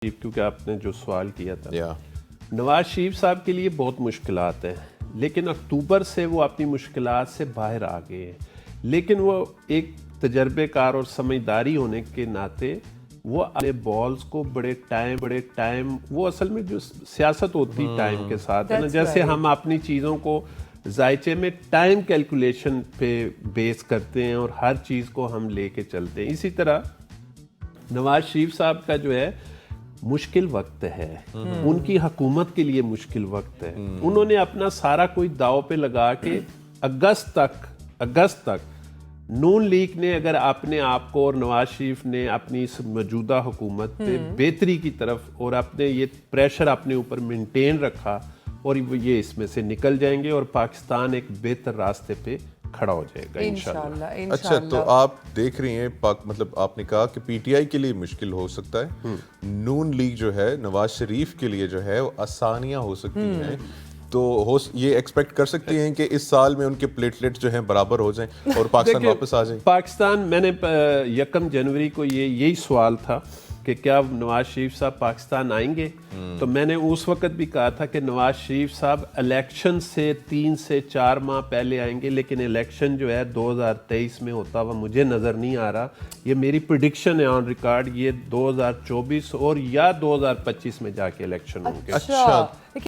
शरीफ, क्योंकि आपने जो सवाल किया था, नवाज शरीफ साहब के लिए बहुत मुश्किलात हैं, लेकिन अक्टूबर से वो अपनी मुश्किलात से बाहर आ गए हैं। लेकिन वो एक तजर्बेकार और समझदारी होने के नाते वो अपने बॉल्स को बड़े टाइम वो असल में जो सियासत होती टाइम के साथ है ना, जैसे हम अपनी चीज़ों को जायचे में टाइम कैलकुलेशन पे बेस करते हैं और हर चीज़ को हम लेके चलते हैं, इसी तरह नवाज शरीफ साहब का जो है मुश्किल वक्त है, उनकी हुकूमत के लिए मुश्किल वक्त है। उन्होंने अपना सारा कोई दाव पे लगा के अगस्त तक नून लीग ने अगर अपने आप को और नवाज शरीफ ने अपनी इस मौजूदा हुकूमत पे बेहतरी की तरफ और अपने ये प्रेशर अपने ऊपर मेंटेन रखा और ये इसमें से निकल जाएंगे और पाकिस्तान एक बेहतर रास्ते पे खड़ा हो जाएगा इंशाल्लाह। अच्छा, तो आप देख रही हैं मतलब आपने कहा कि पीटीआई के लिए मुश्किल हो सकता है, नून लीग जो है नवाज शरीफ के लिए जो है वो आसानियां हो सकती हैं, तो ये एक्सपेक्ट कर सकती हैं कि इस साल में उनके प्लेटलेट जो हैं बराबर हो जाएं और पाकिस्तान वापस आ जाए? पाकिस्तान, मैंने 1 जनवरी को यही सवाल था कि क्या नवाज शरीफ साहब पाकिस्तान आएंगे, तो मैंने उस वक्त भी कहा था कि नवाज शरीफ साहब इलेक्शन से 3 से 4 माह पहले आएंगे, लेकिन इलेक्शन जो है 2023 में होता हुआ मुझे नज़र नहीं आ रहा। ये मेरी प्रिडिक्शन है ऑन रिकॉर्ड, ये 2024 और या 2025 में जाके इलेक्शन होंगे। अच्छा।